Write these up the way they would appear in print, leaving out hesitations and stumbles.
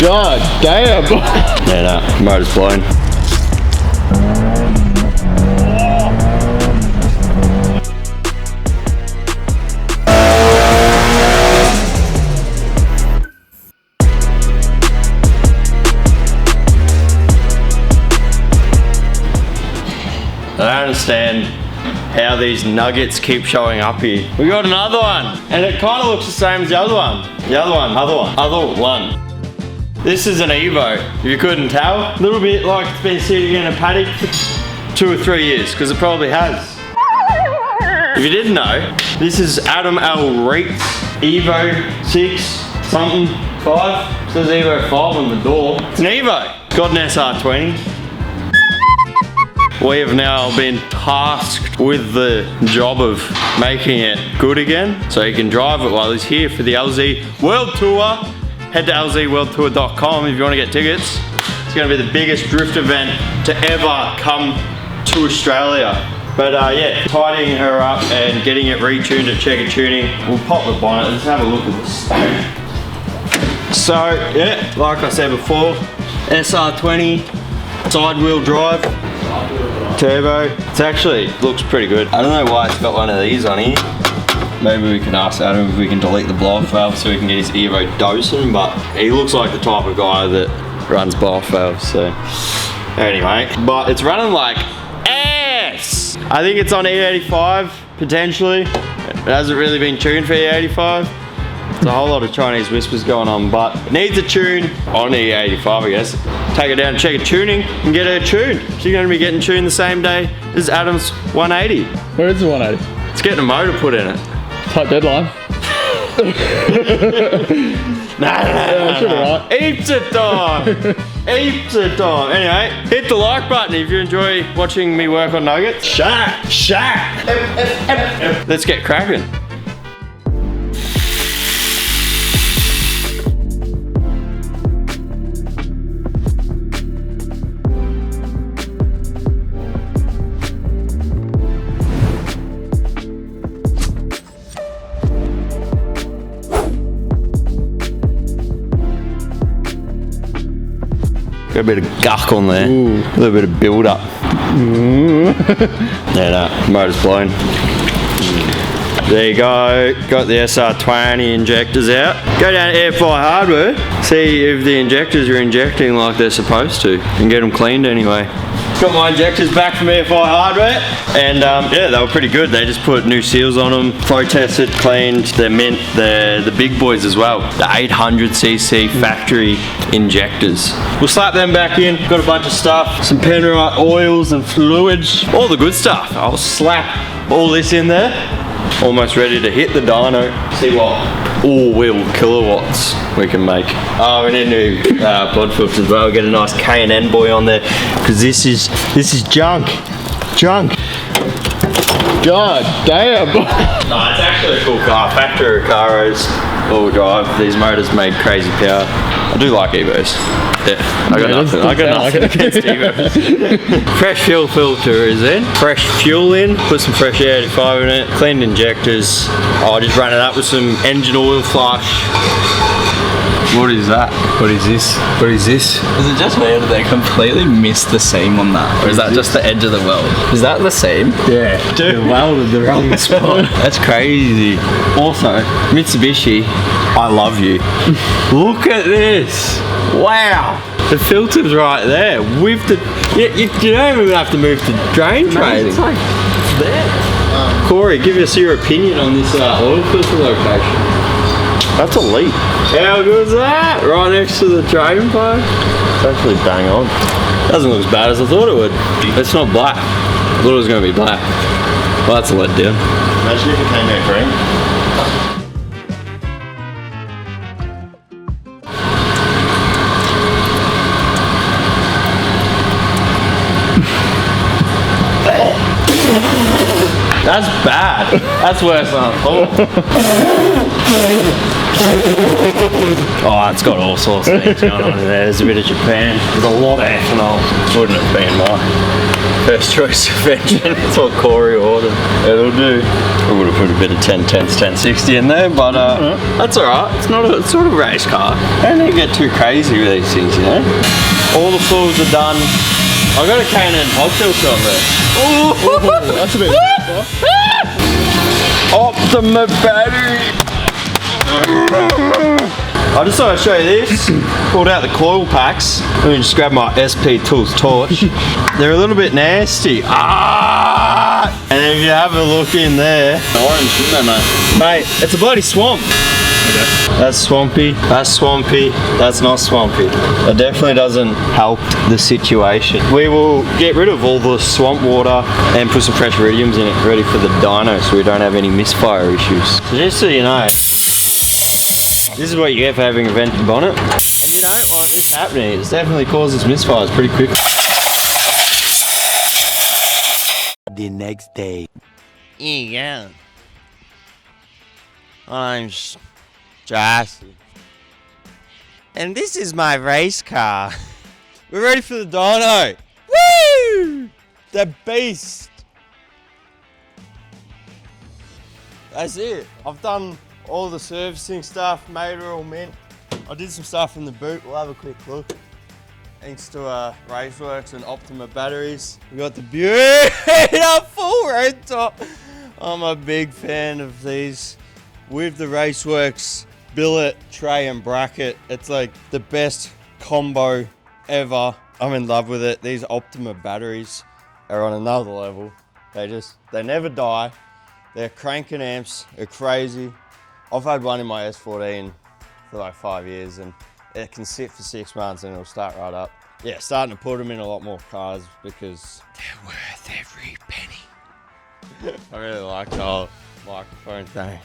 God damn. Yeah, no, motor's blown. I don't understand how these nuggets keep showing up here. We got another one, and it kind of looks the same as the other one. Other one. This is an EVO, if you couldn't tell. A little bit like it's been sitting in a paddock for 2 or 3 years, because it probably has. If you didn't know, this is Adam L. Reet's EVO 6 something 5. It says EVO 5 on the door. It's an EVO. It's got an SR20. We have now been tasked with the job of making it good again, so he can drive it while he's here for the LZ World Tour. Head to lzworldtour.com if you want to get tickets. It's going to be the biggest drift event to ever come to Australia. But yeah, tidying her up and getting it retuned at Checker Tuning. We'll pop the bonnet. Let's have a look at the state. So yeah, like I said before, SR20, side wheel drive. Turbo. It actually looks pretty good. I don't know why it's got one of these on here. Maybe we can ask Adam if we can delete the blow-off valve so we can get his EVO dosing, but he looks like the type of guy that runs blow-off valves, so anyway. But it's running like ass! I think it's on E85, potentially. It hasn't really been tuned for E85. There's a whole lot of Chinese whispers going on, but it needs a tune on E85, I guess. Take it down, check it tuning, and get her tuned. She's going to be getting tuned the same day as Adam's 180. Where is the 180? It's getting a motor put in it. Tight deadline. Nah. Heaps of time. Heaps of time. Anyway, hit the like button if you enjoy watching me work on nuggets. Shut. Let's get cracking. Got a bit of guck on there. Ooh. A little bit of build up. Yeah, no, motor's blown. There you go. Got the SR20 injectors out. Go down to Air Fly Hardware. See if the injectors are injecting like they're supposed to. And get them cleaned anyway. Got my injectors back from Air Fly Hardware. And yeah, they were pretty good. They just put new seals on them. Flow tested, cleaned. They're mint. They're the big boys as well. The 800cc factory injectors. We'll slap them back in. Got a bunch of stuff. Some Penrite oils and fluids. All the good stuff. I'll slap all this in there. Almost ready to hit the dyno. See what all-wheel kilowatts we can make. Oh, we need new pod filters as well. Get a nice K&N boy on there because this is junk. God damn. No, it's actually a cool car. Factory Recaros, all drive. These motors made crazy power. I do like EVOs. Yeah, I got nothing against EVOs. Fresh fuel filter is in. Fresh fuel in. Put some fresh E85 in it. Cleaned injectors. I'll just run it up with some engine oil flush. What is that? What is this? What is this? Is it just weird that they completely missed the seam on that? Or is that just the edge of the weld? Is that the seam? Yeah. Dude, they welded the wrong spot. That's crazy. Also, Mitsubishi, I love you. Look at this. Wow. The filter's right there. With the, you don't even have to move the drain tray. It's like there. Corey, give us your opinion on this oil filter location. That's elite. How good is that? Right next to the drain pipe. It's actually bang on. Doesn't look as bad as I thought it would. It's not black. I thought it was going to be black. Well, that's a letdown. Imagine if it came out green. That's bad. That's worse than I thought. Oh, it's got all sorts of things going on in there. There's a bit of Japan. There's a lot of ethanol. Wouldn't have been my first choice of engine. That's what Corey ordered. It'll do. I would have put a bit of 1010s, 1060 in there, but that's alright. It's not a sort of race car. Don't need to get too crazy with these things, you know? All the fluids are done. I got a K&N cocktail shot there. Oh, that's a bit. Optima battery. I just thought I'd show you this. Pulled out the coil packs. Let me just grab my SP Tools torch. They're a little bit nasty. And if you have a look in there, orange, isn't it, mate? It's a bloody swamp. Okay. That's swampy. That's swampy. That's not swampy. It definitely doesn't help the situation. We will get rid of all the swamp water and put some fresh iridiums in it, ready for the dyno, so we don't have any misfire issues. So just so you know, this is what you get for having a vented bonnet. And you don't want this happening. It definitely causes misfires pretty quick. The next day. Yeah. My name's Jesse. And this is my race car. We're ready for the dyno. Woo! The beast. That's it. I've done all the servicing stuff, made her all mint. I did some stuff in the boot. We'll have a quick look. Thanks to Raceworks and Optima batteries. We got the beautiful red top. I'm a big fan of these with the Raceworks billet, tray and bracket. It's like the best combo ever. I'm in love with it. These Optima batteries are on another level. They never die. They're cranking amps, they're crazy. I've had one in my S14 for like 5 years and it can sit for 6 months and it'll start right up. Yeah, starting to put them in a lot more cars because they're worth every penny. I really like the whole microphone thing.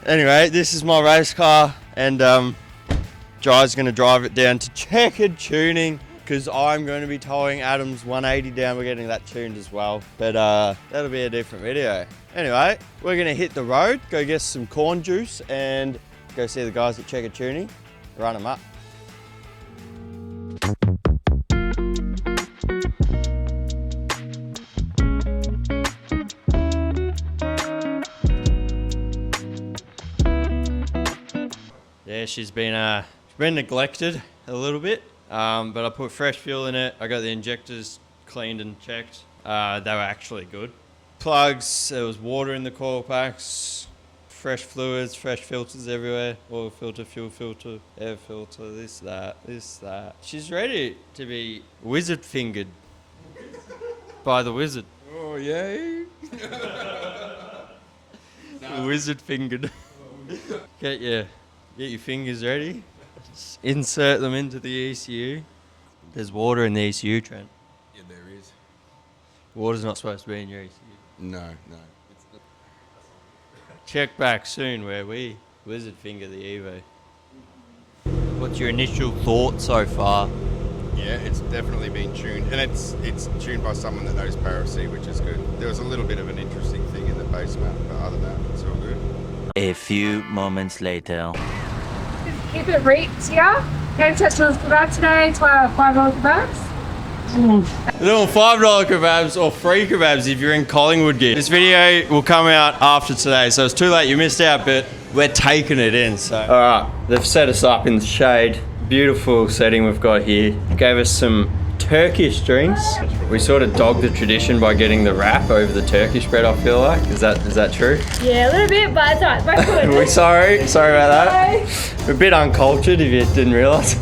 Anyway, this is my race car and Jai's gonna drive it down to Checkered Tuning because I'm going to be towing Adam's 180 down. We're getting that tuned as well, but that'll be a different video. Anyway, we're gonna hit the road, go get some corn juice and go see the guys at Checkered Tuning, run them up. Yeah, she's been neglected a little bit, but I put fresh fuel in it. I got the injectors cleaned and checked. They were actually good. Plugs, there was water in the coil packs, fresh fluids, fresh filters everywhere. Oil filter, fuel filter, air filter, this, that. She's ready to be wizard fingered by the wizard. Oh, yay. Wizard fingered. Get your fingers ready. Just insert them into the ECU. There's water in the ECU, Trent. Yeah, there is. Water's not supposed to be in your ECU. No. Check back soon where we wizard finger the EVO. What's your initial thought so far? Yeah, it's definitely been tuned, and it's tuned by someone that knows Power C, which is good. There was a little bit of an interesting thing in the base map, but other than that, it's all good. A few moments later. Keep it Reet here. Game session was kebab today, $5 kebabs. They're doing $5 kebabs or free kebabs if you're in Collingwood gear. This video will come out after today, so it's too late, you missed out, but we're taking it in. So alright, they've set us up in the shade. Beautiful setting we've got here. Gave us some Turkish drinks. We sort of dogged the tradition by getting the wrap over the Turkish bread, I feel like. Is that true? Yeah, a little bit, but it's alright. Both good. We're sorry about that. We're a bit uncultured if you didn't realise.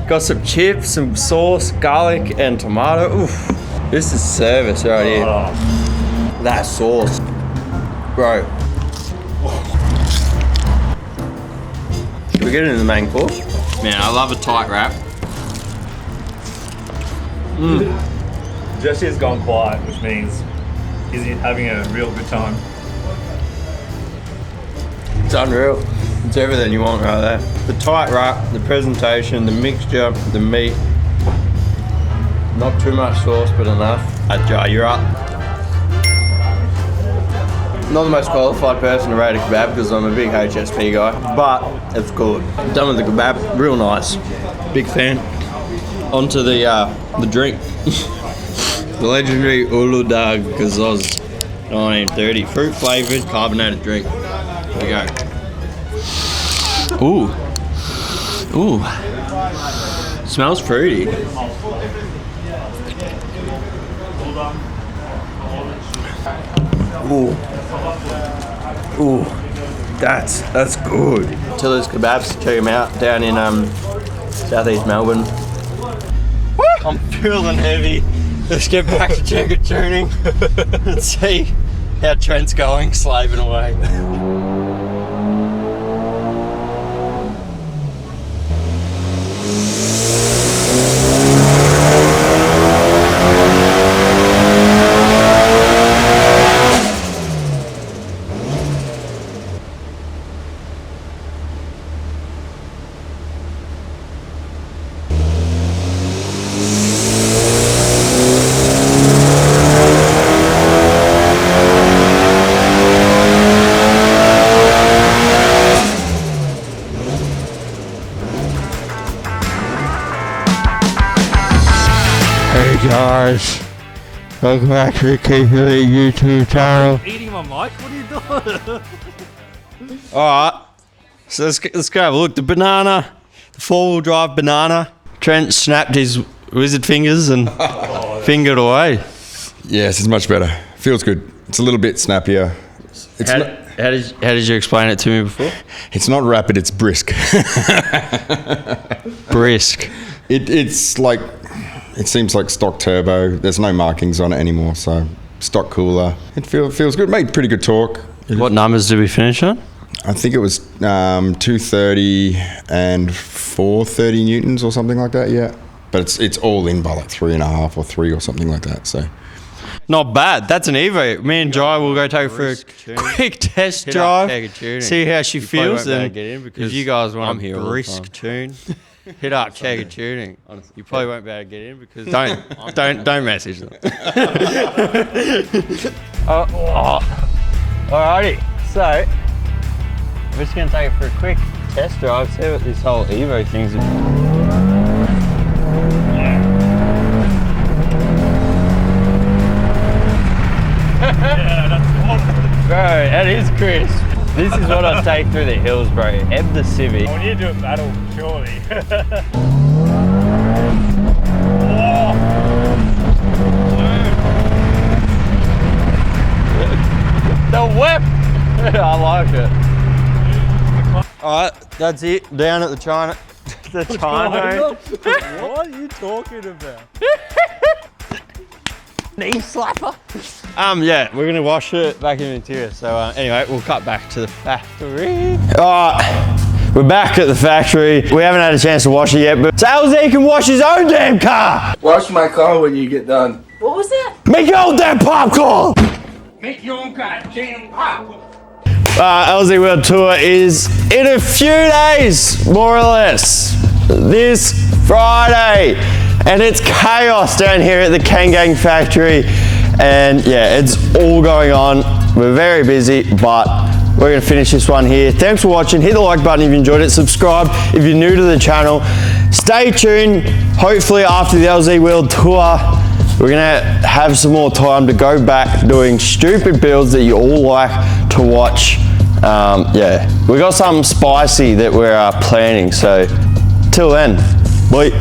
Got some chips, some sauce, garlic and tomato. Oof. This is service right here. That sauce. Bro. Should we get into the main course? Man, I love a tight wrap. Jesse has gone quiet, which means he's having a real good time. It's unreal. It's everything you want right there. The tight wrap, the presentation, the mixture, the meat. Not too much sauce, but enough. You're up. Not the most qualified person to rate a kebab because I'm a big HSP guy, but it's good. Done with the kebab, real nice. Big fan. Onto the drink. The legendary Ulu Dug Gazoz 1930. Fruit flavoured carbonated drink. There we go. Ooh. Ooh. Smells fruity. Ooh. Ooh. That's good. Tiller's Kebabs, check them out down in southeast Melbourne. Woo! I'm feeling heavy. Let's get back to checker tuning and see how Trent's going, slaving away. Hey guys, welcome back to the KPV YouTube channel. Eating my mic? What are you doing? Alright, so let's go have a look. The banana, the four-wheel drive banana. Trent snapped his wizard fingers and fingered away. Yes, it's much better. Feels good. It's a little bit snappier. It's How did you explain it to me before? It's not rapid, it's brisk. Brisk. It's like, it seems like stock turbo. There's no markings on it anymore, so stock cooler. It feels good. Made pretty good torque. What numbers did we finish on? I think it was 230 and 430 newtons or something like that, yeah. But it's all in by like 3.5 or 3 or something like that, so. Not bad. That's an Evo. Me and Jai will go take her for a quick test drive, see how she feels, and if you guys want a brisk tune, hit up Chagger Tuning. You probably won't be able to get in because don't message them. Alrighty, so we're just gonna take it for a quick test drive, see what this whole Evo thing's about. Bro, that is crisp. This is what I take through the hills, bro. Ebb the Civic. I need to do a battle, surely. The whip! I like it. Alright, that's it. Down at the China. The China. What are you talking about? Knee slapper. Yeah, we're gonna wash it back in the interior. So anyway, we'll cut back to the factory. Alright, we're back at the factory. We haven't had a chance to wash it yet, but LZ can wash his own damn car. Wash my car when you get done. What was that? Make your own damn popcorn. Make your own goddamn popcorn. LZ World Tour is in a few days, more or less. This Friday. And it's chaos down here at the Kangang factory. And yeah, it's all going on. We're very busy, but we're gonna finish this one here. Thanks for watching. Hit the like button if you enjoyed it. Subscribe if you're new to the channel. Stay tuned. Hopefully after the LZ World Tour, we're gonna have some more time to go back doing stupid builds that you all like to watch. Yeah, we got something spicy that we're planning. So till then, bye.